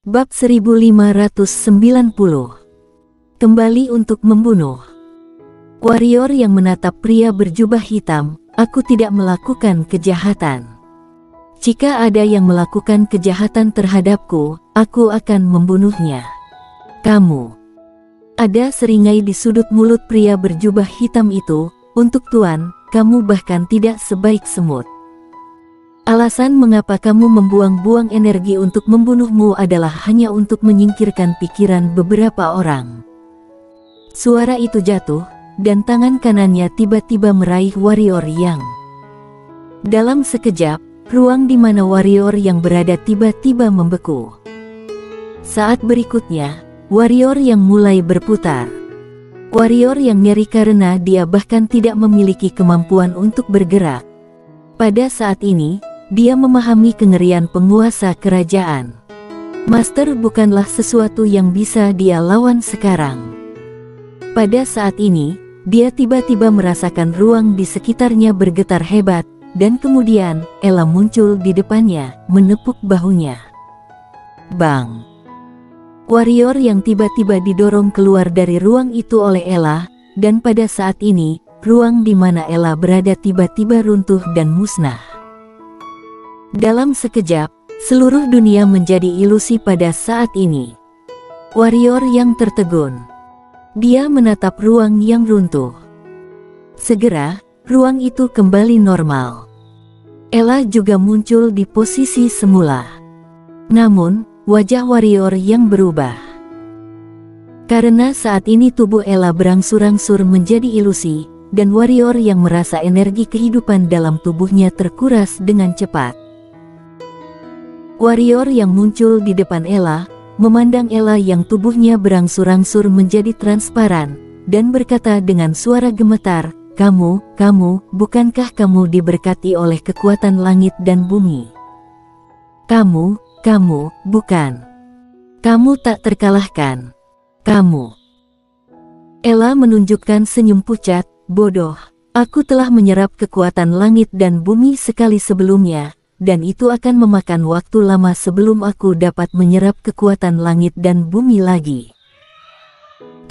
Bab 1590. Kembali untuk membunuh. Warrior yang menatap pria berjubah hitam, aku tidak melakukan kejahatan. Jika ada yang melakukan kejahatan terhadapku, aku akan membunuhnya. Kamu. Ada seringai di sudut mulut pria berjubah hitam itu, untuk Tuan, kamu bahkan tidak sebaik semut. Alasan mengapa kamu membuang-buang energi untuk membunuhmu adalah hanya untuk menyingkirkan pikiran beberapa orang. Suara itu jatuh, dan tangan kanannya tiba-tiba meraih warrior yang. Dalam sekejap, ruang di mana warrior yang berada tiba-tiba membeku. Saat berikutnya, warrior yang mulai berputar. Warrior yang nyeri karena dia bahkan tidak memiliki kemampuan untuk bergerak. Pada saat ini, dia memahami kengerian penguasa kerajaan. Master bukanlah sesuatu yang bisa dia lawan sekarang. Pada saat ini, dia tiba-tiba merasakan ruang di sekitarnya bergetar hebat, dan kemudian, Ella muncul di depannya, menepuk bahunya. Bang! Warrior yang tiba-tiba didorong keluar dari ruang itu oleh Ella, dan pada saat ini, ruang di mana Ella berada tiba-tiba runtuh dan musnah. Dalam sekejap, seluruh dunia menjadi ilusi pada saat ini. Warrior yang tertegun. Dia menatap ruang yang runtuh. Segera, ruang itu kembali normal. Ella juga muncul di posisi semula. Namun, wajah warrior yang berubah. Karena saat ini tubuh Ella berangsur-angsur menjadi ilusi, dan warrior yang merasa energi kehidupan dalam tubuhnya terkuras dengan cepat. Warrior yang muncul di depan Ella, memandang Ella yang tubuhnya berangsur-angsur menjadi transparan, dan berkata dengan suara gemetar, kamu, bukankah kamu diberkati oleh kekuatan langit dan bumi? Kamu, bukan. Kamu tak terkalahkan. Kamu. Ella menunjukkan senyum pucat, bodoh. Aku telah menyerap kekuatan langit dan bumi sekali sebelumnya, dan itu akan memakan waktu lama sebelum aku dapat menyerap kekuatan langit dan bumi lagi.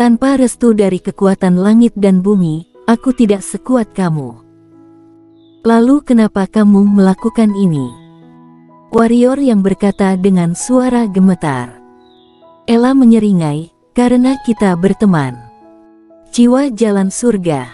Tanpa restu dari kekuatan langit dan bumi, aku tidak sekuat kamu. Lalu kenapa kamu melakukan ini? Warrior yang berkata dengan suara gemetar. Ella menyeringai, karena kita berteman. Jiwa jalan surga.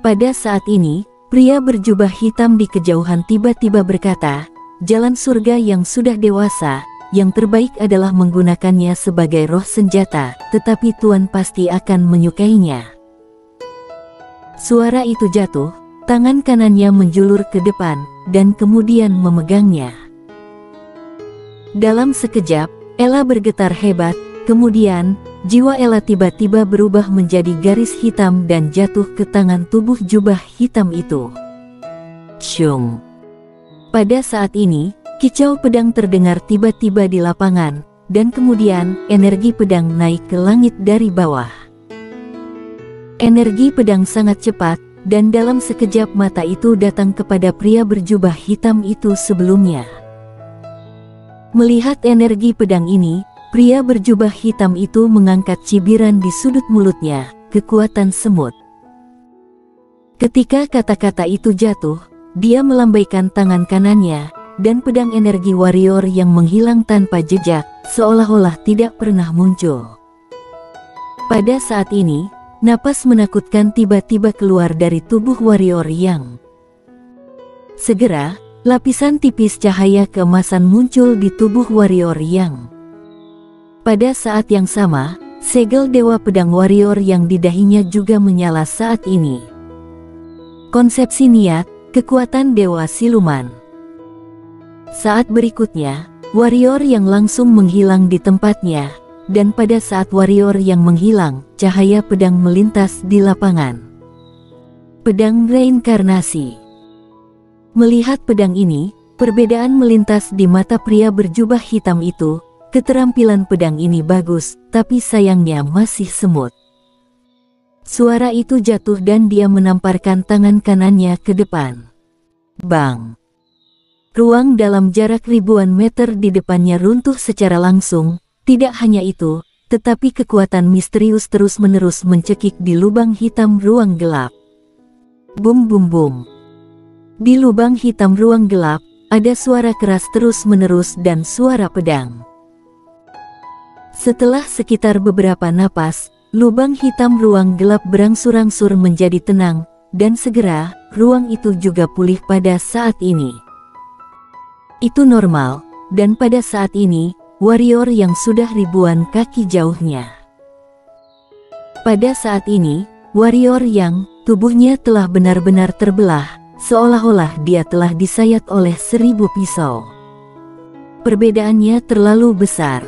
Pada saat ini, pria berjubah hitam di kejauhan tiba-tiba berkata, jalan surga yang sudah dewasa, yang terbaik adalah menggunakannya sebagai roh senjata, tetapi Tuan pasti akan menyukainya. Suara itu jatuh, tangan kanannya menjulur ke depan, dan kemudian memegangnya. Dalam sekejap, Ella bergetar hebat, kemudian, jiwa Ella tiba-tiba berubah menjadi garis hitam dan jatuh ke tangan tubuh jubah hitam itu. Syung. Pada saat ini, kicau pedang terdengar tiba-tiba di lapangan, dan kemudian, energi pedang naik ke langit dari bawah. Energi pedang sangat cepat, dan dalam sekejap mata itu datang kepada pria berjubah hitam itu sebelumnya. Melihat energi pedang ini, pria berjubah hitam itu mengangkat cibiran di sudut mulutnya, kekuatan semut. Ketika kata-kata itu jatuh, dia melambaikan tangan kanannya, dan pedang energi warrior yang menghilang tanpa jejak, seolah-olah tidak pernah muncul. Pada saat ini, napas menakutkan tiba-tiba keluar dari tubuh warrior yang. Segera, lapisan tipis cahaya keemasan muncul di tubuh warrior yang. Pada saat yang sama, segel dewa pedang warrior yang di dahinya juga menyala saat ini. Konsepsi niat, kekuatan dewa siluman. Saat berikutnya, warrior yang langsung menghilang di tempatnya, dan pada saat warrior yang menghilang, cahaya pedang melintas di lapangan. Pedang reinkarnasi. Melihat pedang ini, perbedaan melintas di mata pria berjubah hitam itu. Keterampilan pedang ini bagus, tapi sayangnya masih semut. Suara itu jatuh dan dia menamparkan tangan kanannya ke depan. Bang! Ruang dalam jarak ribuan meter di depannya runtuh secara langsung. Tidak hanya itu, tetapi kekuatan misterius terus-menerus mencekik di lubang hitam ruang gelap. Bum bum bum. Di lubang hitam ruang gelap, ada suara keras terus-menerus dan suara pedang. Setelah sekitar beberapa napas, lubang hitam ruang gelap berangsur-angsur menjadi tenang, dan segera, ruang itu juga pulih pada saat ini. Itu normal, dan pada saat ini, warrior yang sudah ribuan kaki jauhnya. Pada saat ini, warrior yang tubuhnya telah benar-benar terbelah, seolah-olah dia telah disayat oleh 1000 pisau. Perbedaannya terlalu besar.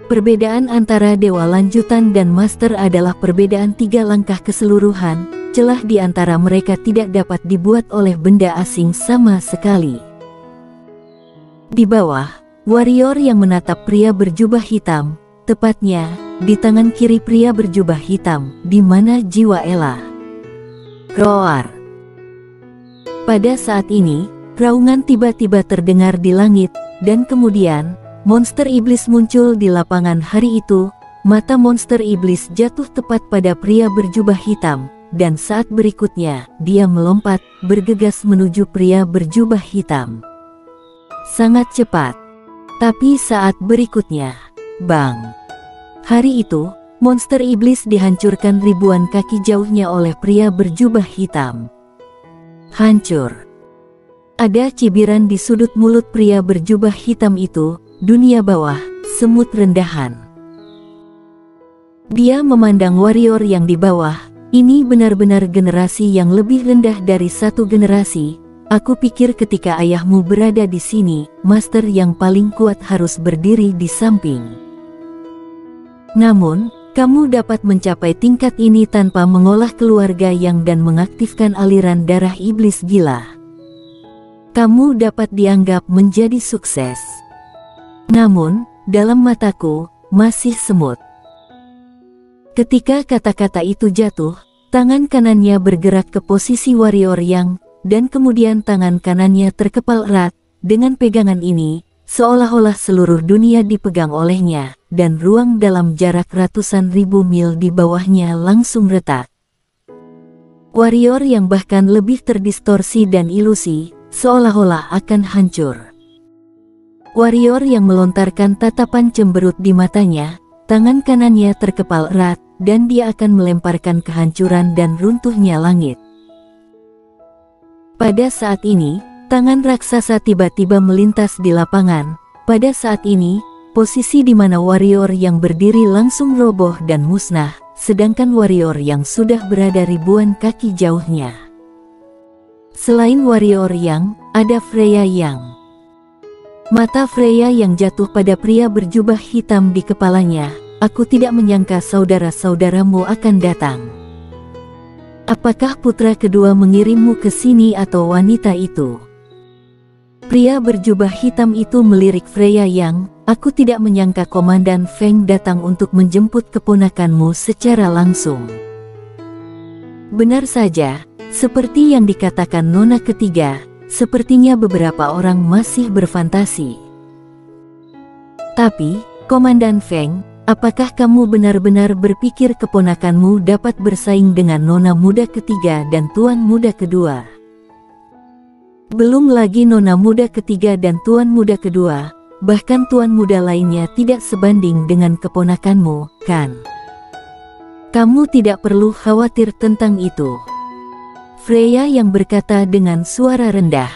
Perbedaan antara dewa lanjutan dan master adalah perbedaan 3 langkah keseluruhan. Celah di antara mereka tidak dapat dibuat oleh benda asing sama sekali. Di bawah, warrior yang menatap pria berjubah hitam, tepatnya di tangan kiri pria berjubah hitam, di mana jiwa Ella. Roar. Pada saat ini, raungan tiba-tiba terdengar di langit, dan kemudian, monster iblis muncul di lapangan hari itu. Mata monster iblis jatuh tepat pada pria berjubah hitam, dan saat berikutnya, dia melompat, bergegas menuju pria berjubah hitam. Sangat cepat. Tapi saat berikutnya, bang! Hari itu, monster iblis dihancurkan ribuan kaki jauhnya oleh pria berjubah hitam. Hancur. Ada cibiran di sudut mulut pria berjubah hitam itu, dunia bawah, semut rendahan. Dia memandang warrior yang di bawah, ini benar-benar generasi yang lebih rendah dari satu generasi. Aku pikir ketika ayahmu berada di sini, master yang paling kuat harus berdiri di samping. Namun, kamu dapat mencapai tingkat ini tanpa mengolah keluarga yang dan mengaktifkan aliran darah iblis gila. Kamu dapat dianggap menjadi sukses. Namun, dalam mataku, masih semut. Ketika kata-kata itu jatuh, tangan kanannya bergerak ke posisi warrior yang, dan kemudian tangan kanannya terkepal erat. Dengan pegangan ini, seolah-olah seluruh dunia dipegang olehnya, dan ruang dalam jarak ratusan ribu mil di bawahnya langsung retak. Warrior yang bahkan lebih terdistorsi dan ilusi, seolah-olah akan hancur. Warrior yang melontarkan tatapan cemberut di matanya, tangan kanannya terkepal erat, dan dia akan melemparkan kehancuran dan runtuhnya langit. Pada saat ini, tangan raksasa tiba-tiba melintas di lapangan. Pada saat ini, posisi di mana warrior yang berdiri langsung roboh dan musnah, sedangkan warrior yang sudah berada ribuan kaki jauhnya. Selain warrior yang, ada Freya yang. Mata Freya yang jatuh pada pria berjubah hitam di kepalanya. Aku tidak menyangka saudara-saudaramu akan datang. Apakah putra kedua mengirimmu ke sini atau wanita itu? Pria berjubah hitam itu melirik Freya yang, aku tidak menyangka Komandan Feng datang untuk menjemput keponakanmu secara langsung. Benar saja, seperti yang dikatakan Nona ketiga, sepertinya beberapa orang masih berfantasi. Tapi, Komandan Feng, apakah kamu benar-benar berpikir keponakanmu dapat bersaing dengan Nona muda ketiga dan Tuan muda kedua? Belum lagi Nona muda ketiga dan Tuan muda kedua, bahkan Tuan muda lainnya tidak sebanding dengan keponakanmu, kan? Kamu tidak perlu khawatir tentang itu. Freya yang berkata dengan suara rendah.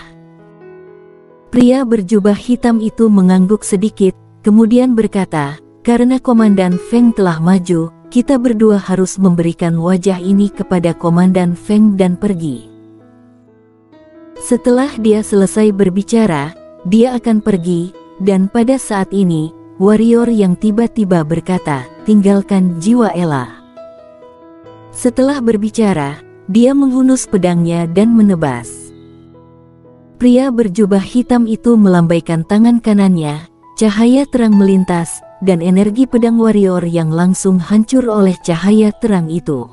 Pria berjubah hitam itu mengangguk sedikit, kemudian berkata, karena Komandan Feng telah maju, kita berdua harus memberikan wajah ini kepada Komandan Feng dan pergi. Setelah dia selesai berbicara, dia akan pergi, dan pada saat ini, warrior yang tiba-tiba berkata, tinggalkan jiwa Ella. Setelah berbicara, dia menghunus pedangnya dan menebas. Pria berjubah hitam itu melambaikan tangan kanannya, cahaya terang melintas, dan energi pedang warrior yang langsung hancur oleh cahaya terang itu.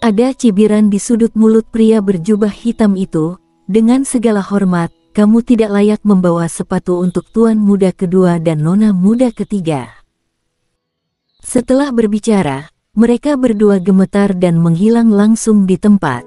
Ada cibiran di sudut mulut pria berjubah hitam itu, dengan segala hormat, kamu tidak layak membawa sepatu untuk tuan muda kedua dan nona muda ketiga. Setelah berbicara, mereka berdua gemetar dan menghilang langsung di tempat.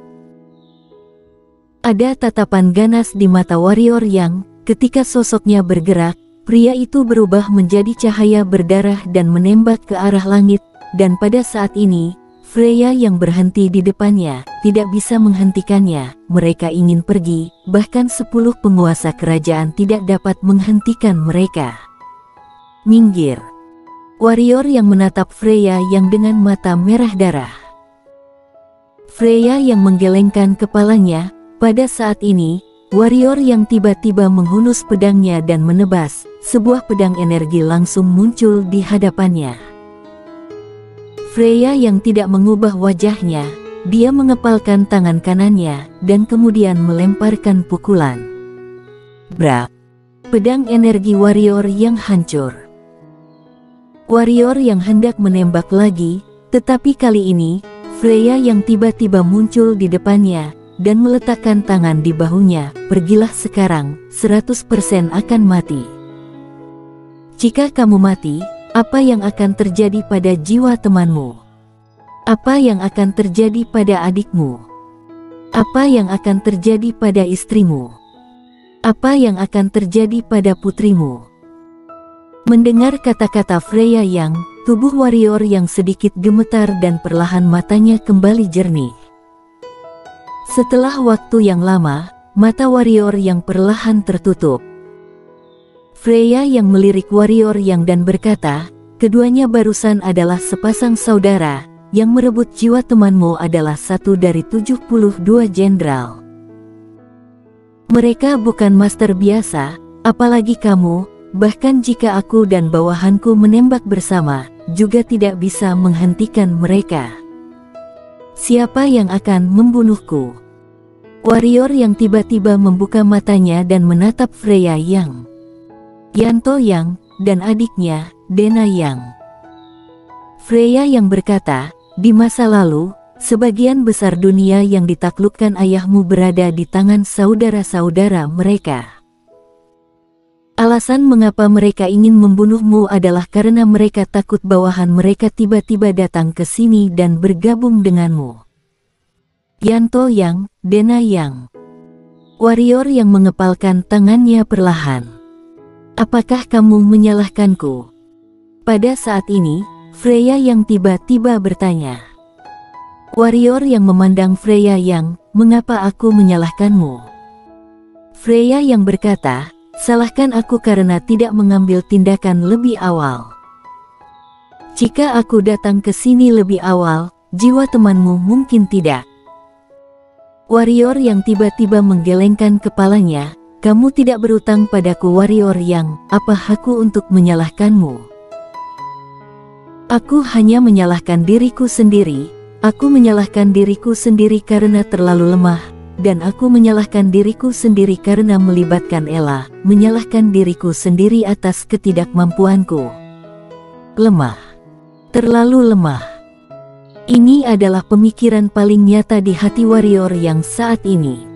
Ada tatapan ganas di mata warrior yang, ketika sosoknya bergerak, pria itu berubah menjadi cahaya berdarah dan menembak ke arah langit, dan pada saat ini, Freya yang berhenti di depannya, tidak bisa menghentikannya. Mereka ingin pergi, bahkan 10 penguasa kerajaan tidak dapat menghentikan mereka. Minggir. Warrior yang menatap Freya yang dengan mata merah darah. Freya yang menggelengkan kepalanya, pada saat ini, warrior yang tiba-tiba menghunus pedangnya dan menebas, sebuah pedang energi langsung muncul di hadapannya. Freya yang tidak mengubah wajahnya, dia mengepalkan tangan kanannya, dan kemudian melemparkan pukulan. Brak! Pedang energi warrior yang hancur. Warrior yang hendak menembak lagi, tetapi kali ini, Freya yang tiba-tiba muncul di depannya, dan meletakkan tangan di bahunya. Pergilah sekarang, 100% akan mati. Jika kamu mati, apa yang akan terjadi pada jiwa temanmu? Apa yang akan terjadi pada adikmu? Apa yang akan terjadi pada istrimu? Apa yang akan terjadi pada putrimu? Mendengar kata-kata Freya yang, tubuh warrior yang sedikit gemetar dan perlahan matanya kembali jernih. Setelah waktu yang lama, mata warrior yang perlahan tertutup. Freya yang melirik warrior yang dan berkata, keduanya barusan adalah sepasang saudara, yang merebut jiwa temanmu adalah satu dari 72 jenderal. Mereka bukan master biasa, apalagi kamu, bahkan jika aku dan bawahanku menembak bersama, juga tidak bisa menghentikan mereka. Siapa yang akan membunuhku? Warrior yang tiba-tiba membuka matanya dan menatap Freya yang, Yanto yang, dan adiknya, Dena yang. Freya yang berkata, di masa lalu, sebagian besar dunia yang ditaklukkan ayahmu berada di tangan saudara-saudara mereka. Alasan mengapa mereka ingin membunuhmu adalah karena mereka takut bawahan mereka tiba-tiba datang ke sini dan bergabung denganmu. Yanto yang, Dena yang. Warrior yang mengepalkan tangannya perlahan. Apakah kamu menyalahkanku? Pada saat ini, Freya yang tiba-tiba bertanya. Warrior yang memandang Freya yang, mengapa aku menyalahkanmu? Freya yang berkata, salahkan aku karena tidak mengambil tindakan lebih awal. Jika aku datang ke sini lebih awal, jiwa temanmu mungkin tidak. Warrior yang tiba-tiba menggelengkan kepalanya, kamu tidak berutang padaku warrior yang, apa hakku untuk menyalahkanmu? Aku hanya menyalahkan diriku sendiri, aku menyalahkan diriku sendiri karena terlalu lemah, dan aku menyalahkan diriku sendiri karena melibatkan Ella, menyalahkan diriku sendiri atas ketidakmampuanku. Lemah. Terlalu lemah. Ini adalah pemikiran paling nyata di hati warrior yang saat ini.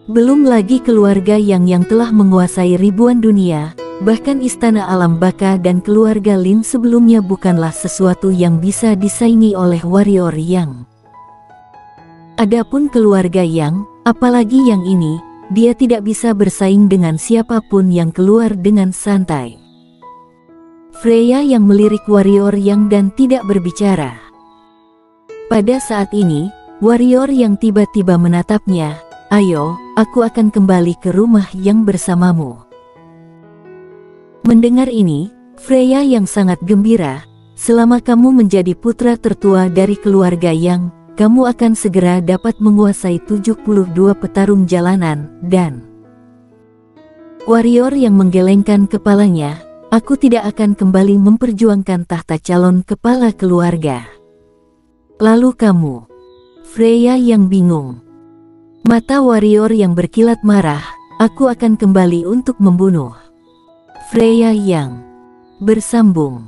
Belum lagi keluarga yang telah menguasai ribuan dunia, bahkan istana alam baka dan keluarga Lin sebelumnya bukanlah sesuatu yang bisa disaingi oleh warrior yang. Adapun keluarga yang, apalagi yang ini, dia tidak bisa bersaing dengan siapapun yang keluar dengan santai. Freya yang melirik warrior yang dan tidak berbicara. Pada saat ini, warrior yang tiba-tiba menatapnya, ayo, aku akan kembali ke rumah yang bersamamu. Mendengar ini, Freya yang sangat gembira, selama kamu menjadi putra tertua dari keluarga yang, kamu akan segera dapat menguasai 72 petarung jalanan, dan warrior yang menggelengkan kepalanya, aku tidak akan kembali memperjuangkan tahta calon kepala keluarga. Lalu kamu, Freya yang bingung. Mata warrior yang berkilat marah, aku akan kembali untuk membunuh. Freya yang bersambung.